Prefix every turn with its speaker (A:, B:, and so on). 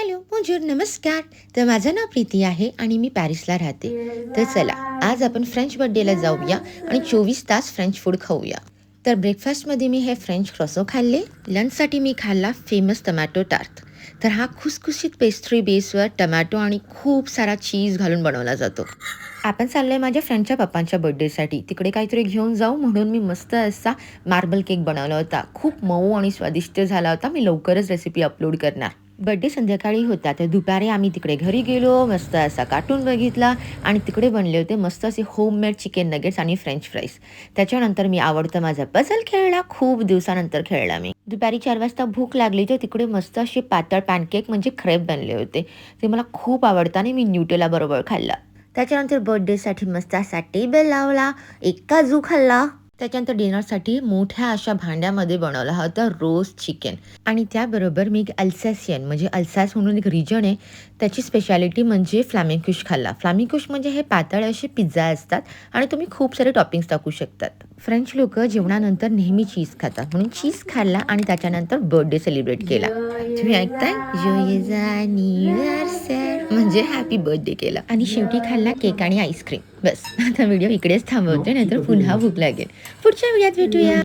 A: Hello, बोंजूर, नमस्कार. तर माझं नाव प्रीती आहे आणि मी पॅरिसला राहते. तर चला, आज आपण फ्रेंच बर्थडेला जाऊया आणि 24 तास फ्रेंच फूड खाऊया. तर ब्रेकफास्टमध्ये मी हे फ्रेंच क्रॉसो खाल्ले. लंचसाठी मी खाल्ला फेमस टमॅटो टार्ट. तर हा खुसखुशीत पेस्ट्री बेसवर टमॅटो आणि खूप सारा चीज घालून बनवला जातो. आपण चाललोय माझ्या फ्रेंडच्या पप्पांच्या बर्थडेसाठी. तिकडे काहीतरी घेऊन जाऊ म्हणून मी मस्त असा मार्बल केक बनवला होता. खूप मऊ आणि स्वादिष्ट झाला होता. मी लवकरच रेसिपी अपलोड करणार. बर्थडे संध्याकाळी होता, तर दुपारी आम्ही तिकडे घरी गेलो, मस्त असा कार्टून बघितला आणि तिकडे बनले होते मस्त असे होममेड चिकन नगेट्स आणि फ्रेंच फ्राईज. त्याच्यानंतर मी आवडता माझा पझल खेळला, खूप दिवसानंतर खेळला मी. दुपारी 4 वाजता भूक लागली, तर तिकडे मस्त असे पातळ पॅनकेक म्हणजे क्रेप बनले होते. ते मला खूप आवडतं आणि मी न्यूटेला बरोबर खाल्ला. त्याच्यानंतर बर्थडेसाठी मस्त असा टेबल लावला, एक काजू खाल्ला. त्याच्यानंतर डिनरसाठी मोठ्या अशा भांड्यामध्ये बनवला होता रोस्ट चिकन आणि त्याबरोबर मी एक अल्सॅसियन म्हणजे अल्सास म्हणून एक रिजन आहे, त्याची स्पेशालिटी म्हणजे फ्लॅमिंकुश खाल्ला. फ्लॅमिंकुश म्हणजे हे पातळ असे पिझ्झा असतात आणि तुम्ही खूप सारे टॉपिंग्स टाकू शकतात. फ्रेंच लोक जेवणानंतर नेहमी चीज खातात, म्हणून चीज खाल्ला आणि त्याच्यानंतर बर्थडे सेलिब्रेट केला. तुम्ही ऐकताय जोयेस अॅनिव्हर्सरी म्हणजे हॅपी बर्थडे केला आणि शेवटी खाल्ला केक आणि आईस्क्रीम. बस, आता व्हिडिओ इकडेच थांबवते, नाहीतर पुन्हा भूक लागेल. पुढच्या व्हिडिओत भेटूया.